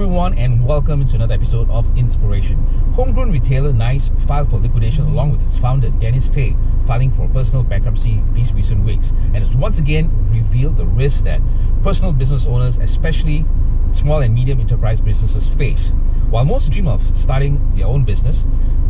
everyone, and welcome to another episode of Inspiration. Homegrown retailer Nice filed for liquidation along with its founder Dennis Tay, filing for personal bankruptcy these recent weeks, and has once again revealed the risk that personal business owners, especially small and medium enterprise businesses, face. While most dream of starting their own business,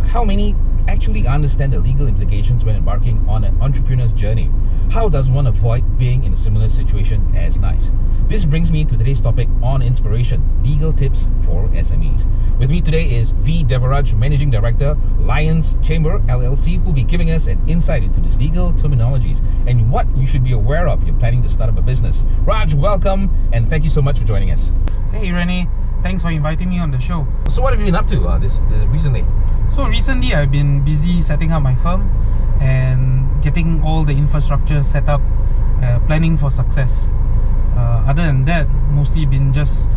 how many actually understand the legal implications when embarking on an entrepreneur's journey? How does one avoid being in a similar situation as Nice? This brings me to today's topic on Inspiration, legal tips for SMEs. With me today is Devaraj, Managing Director, Lions Chamber LLC, who will be giving us an insight into these legal terminologies and what you should be aware of if you're planning to start up a business. Raj, welcome, and thank you so much for joining us. Hey Renee, thanks for inviting me on the show. So what have you been up to recently? So recently I've been busy setting up my firm and getting all the infrastructure set up, planning for success. Other than that, mostly been just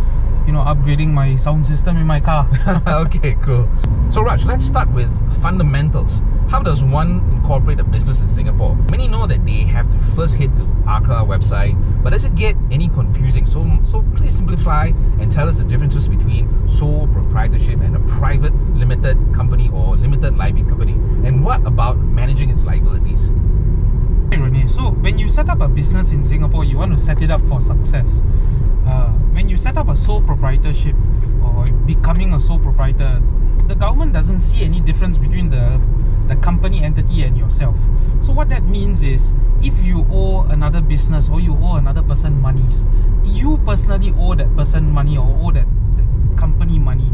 upgrading my sound system in my car. Okay, cool. So Raj, let's start with fundamentals. How does one incorporate a business in Singapore? Many know that they have to first head to ACRA website, but does it get any confusing? So please simplify and tell us the differences between sole proprietorship and a private limited company or limited liability company. And what about managing its liabilities? Hey Renee, so when you set up a business in Singapore, you want to set it up for success. When you set up a sole proprietorship or becoming a sole proprietor, the government doesn't see any difference between the company entity and yourself. So what that means is, if you owe another business or you owe another person monies, you personally owe that person money or owe that company money,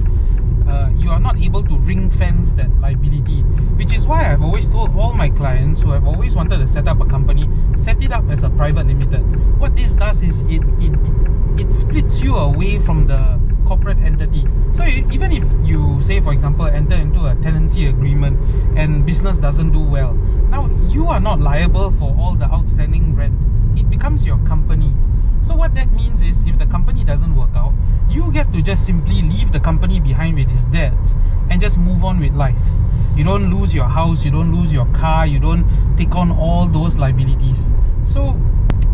you are not able to ring fence that liability, which is why I've always told all my clients who have always wanted to set up a company, set it up as a private limited. What this does is it splits you away from the corporate entity. So even if you say, for example, enter into a tenancy agreement and business doesn't do well, now you are not liable for all the outstanding rent. It becomes your company. So what that means is, if the company doesn't work out, you get to just simply leave the company behind with its debts and just move on with life. You don't lose your house, you don't lose your car, you don't take on all those liabilities. So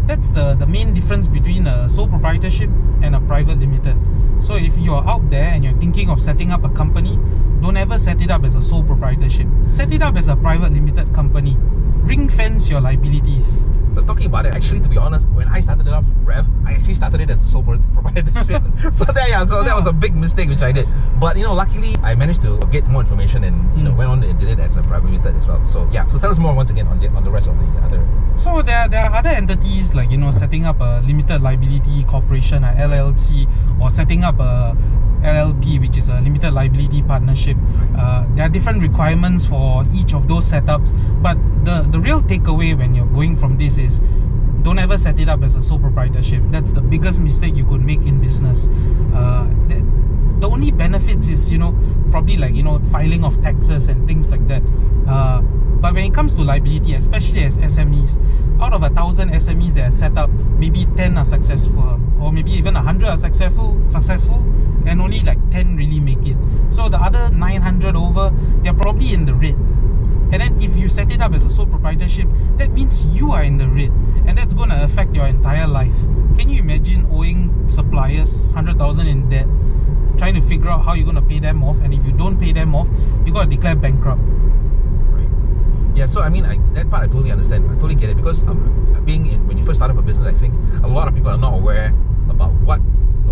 that's the main difference between a sole proprietorship and a private limited. So if you're out there and you're thinking of setting up a company, don't ever set it up as a sole proprietorship. Set it up as a private limited company. Ring fence your liabilities. But talking about it, actually, to be honest, when I started it off Revv, I actually started it as a sole proprietorship. so that was a big mistake which I did. But luckily I managed to get more information and went on and did it as a private limited as well. So yeah, so tell us more once again on the rest of the other. So there are other entities like setting up a limited liability corporation, a LLC, or setting up a LLP, which is a limited liability partnership. There are different requirements for each of those setups, but the real takeaway when you're going from this is, don't ever set it up as a sole proprietorship. That's the biggest mistake you could make in business. The only benefits is probably like filing of taxes and things like that. But when it comes to liability, especially as SMEs, out of 1,000 SMEs that are set up, maybe 10 are successful, or maybe even 100 are successful, and only like 10 really make it. So the other 900 over, they're probably in the red. And then if you set it up as a sole proprietorship, that means you are in the red, and that's going to affect your entire life. Can you imagine owing suppliers 100,000 in debt, trying to figure out how you're going to pay them off, and if you don't pay them off, you got to declare bankrupt. Yeah, so I mean, that part I totally understand. I totally get it, because when you first start up a business, I think a lot of people are not aware about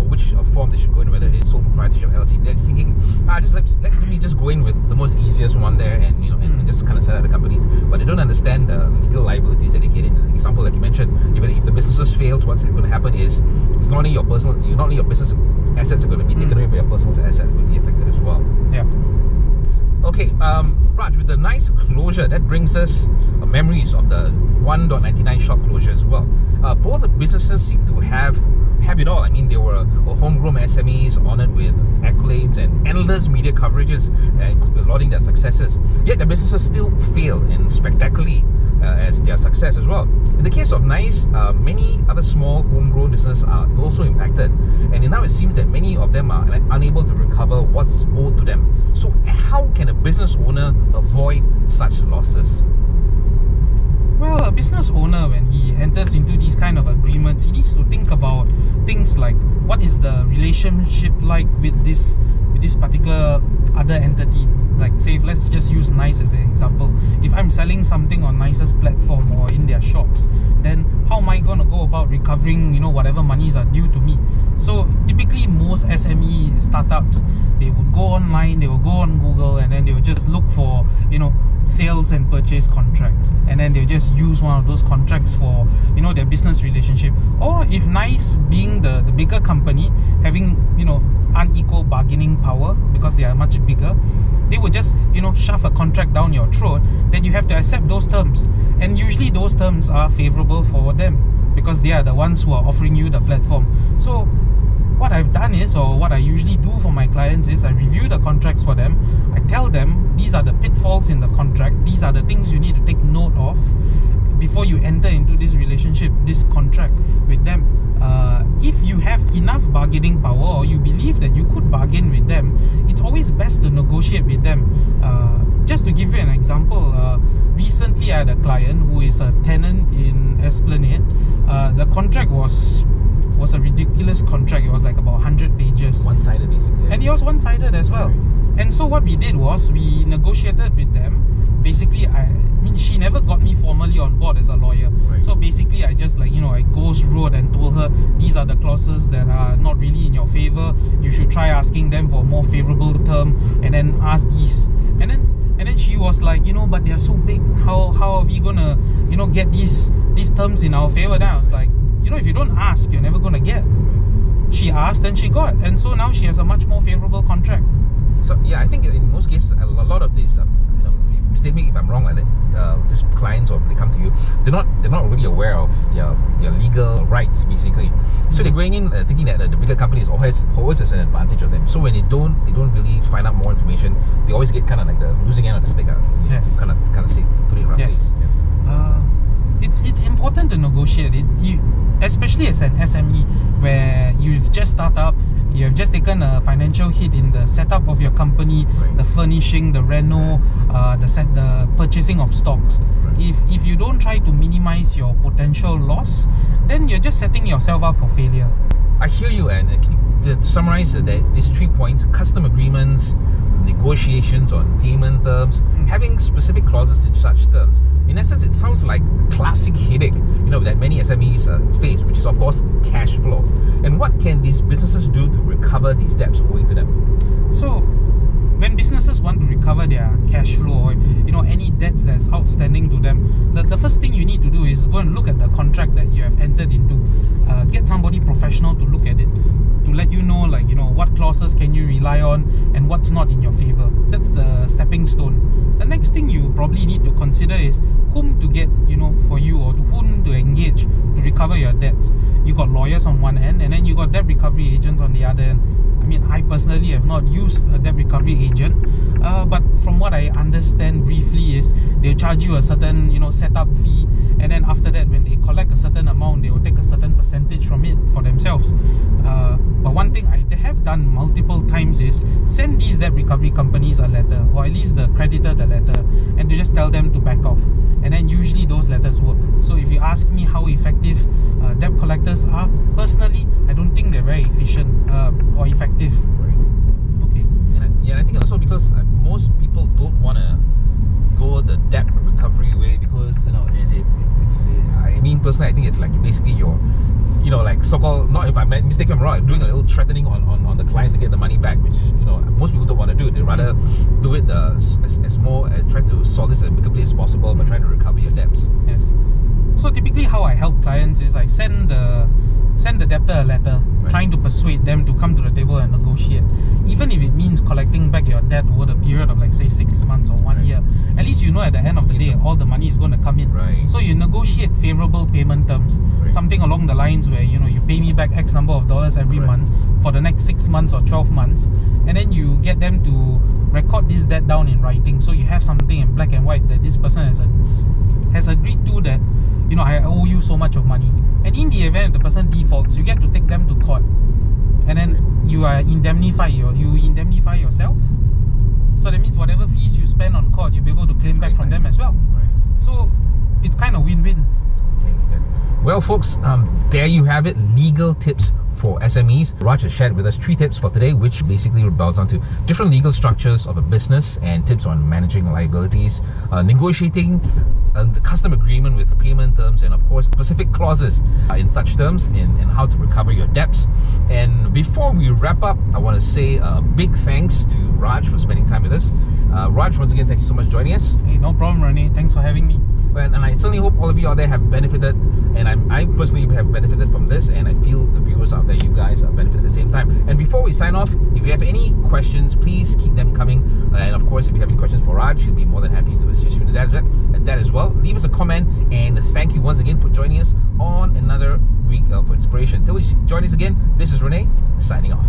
which form they should go in, whether it's sole proprietorship, LLC. They're thinking, let me just go in with the most easiest one there, and and just kind of set up the companies. But they don't understand the legal liabilities that they get in. The example, like you mentioned, even if the businesses fails, what's going to happen is, it's not only your business assets are going to be taken away, but your personal assets are going to be affected as well. Yeah. Okay, Raj, with the Nice closure, that brings us memories of the 1.99 shop closure as well. Both the businesses seem to have it all. I mean, they were homegrown SMEs honoured with accolades and endless media coverages, lauding their successes. Yet the businesses still fail, and spectacularly as their success as well. In the case of Nice, many other small homegrown businesses are also impacted, and now it seems that many of them are unable to recover what's owed to them. So how can a business owner avoid such losses? Well, a business owner, when he enters into these kind of agreements, he needs to think about things like, what is the relationship like with this particular other entity. Like, say, let's just use Nice as an example. If I'm selling something on Nice's platform or in their shops, then how am I going to go about recovering, whatever monies are due to me? So typically most SME startups, they would go online, they will go on Google, and then they will just look for, sales and purchase contracts, and then they'll just use one of those contracts for, their business relationship. Or if Nice, being the bigger company, having, unequal bargaining power because they are much bigger, they would just, shove a contract down your throat, then you have to accept those terms. And usually those terms are favorable for them because they are the ones who are offering you the platform. So what I've done is, or what I usually do for my clients is, I review the contracts for them. I tell them these are the pitfalls in the contract, these are the things you need to take note of before you enter into this relationship, this contract with them. If you have enough bargaining power, or you believe that you could bargain with them, it's always best to negotiate with them. Just to give you an example, recently I had a client who is a tenant in Esplanade. The contract was a ridiculous contract. It was like about 100 pages. One-sided, basically. And it was one-sided as well. Right. And so what we did was, we negotiated with them. Basically, she never got me formally on board as a lawyer. Right. So basically, I just I ghost wrote and told her, these are the clauses that are not really in your favor. You should try asking them for a more favorable term, and then ask these. And then she was like, but they're so big. How are we gonna, get these terms in our favor? Then I was like, if you don't ask, you're never gonna get. She asked and she got, and so now she has a much more favorable contract. So yeah, I think in most cases, a lot of these, mistake me if I'm wrong, like that, these clients, or they come to you, they're not really aware of their legal rights, basically. So they're going in thinking that the bigger companies always has an advantage of them. So when they don't really find out more information, they always get kind of like the losing end of the stick. Yes. Kind of say, put it roughly. Yes. Yeah. It's important to negotiate it, especially as an SME, where you've just started up, you have just taken a financial hit in the setup of your company, right, the furnishing, the reno, the purchasing of stocks. Right. If you don't try to minimize your potential loss, then you're just setting yourself up for failure. I hear you, and to summarize these 3 points: custom agreements, negotiations on payment terms, having specific clauses in such terms. In essence, it sounds like classic headache, that many SMEs face, which is of course cash flow. And what can these businesses do to recover these debts owing to them? So, when businesses want to recover their cash flow, or any debts that's outstanding to them, the first thing you need to do is go and look at the contract that you have entered into. Get somebody professional to look at it, to let you know, what clauses can you rely on and what's not in your favor. That's the stepping stone. The next thing you probably need to consider is whom to get, for you, or to whom to engage to recover your debts. You got lawyers on one end, and then you got debt recovery agents on the other end. I personally have not used a debt recovery agent, but from what I understand briefly is, they'll charge you a certain setup fee, and then after that, when they collect a certain amount, they will take a certain percentage from it for themselves. But one thing I have done multiple times is send these debt recovery companies a letter, or at least the creditor the letter, and to just tell them to back off. And then usually those letters work. So if you ask me how effective debt collectors are, personally, I don't think they're very efficient or effective. Right. Okay. And I think also because most people don't want to go the debt recovery way, because personally, I think it's like basically your like so-called, not if I'm mistaken, I'm wrong, doing a little threatening on the clients to get the money back, which most people don't want to do. They rather do it as more try to solve this as amicably as possible by trying to recover your debts. Yes. So typically how I help clients is I send the debtor a letter, right, trying to persuade them to come to the table and negotiate. Even if it means collecting back your debt over the period of say 6 months or 1 year, at least at the end of the day all the money is going to come in. Right. So you negotiate favorable payment terms, right, something along the lines where you pay me back X number of dollars every month for the next 6 months or 12 months, and then you get them to record this debt down in writing, so you have something in black and white that this person has agreed to, that I owe you so much of money. And in the event the person defaults, you get to take them to court, and then you indemnify yourself. So that means whatever fees you spend on court, you'll be able to claim back from them as well. Right. So it's kind of win-win. Okay, good. Well, folks, there you have it. Legal tips for SMEs. Raj has shared with us 3 tips for today, which basically boils down to different legal structures of a business and tips on managing liabilities, negotiating the custom agreement with payment terms, and of course specific clauses in such terms, and how to recover your debts. And before we wrap up, I want to say a big thanks to Raj for spending time with us. Raj, once again, thank you so much for joining us. Hey, no problem, Rene. Thanks for having me. And I certainly hope all of you out there have benefited, and I personally have benefited from this, and I feel the viewers out there, you guys, are benefited at the same time. And before we sign off, if you have any questions, please keep them coming. And of course, if you have any questions for Raj, he'll be more than happy to assist you in that as well. Leave us a comment, and thank you once again for joining us on another week of inspiration. Till we join us again, this is Rene, signing off.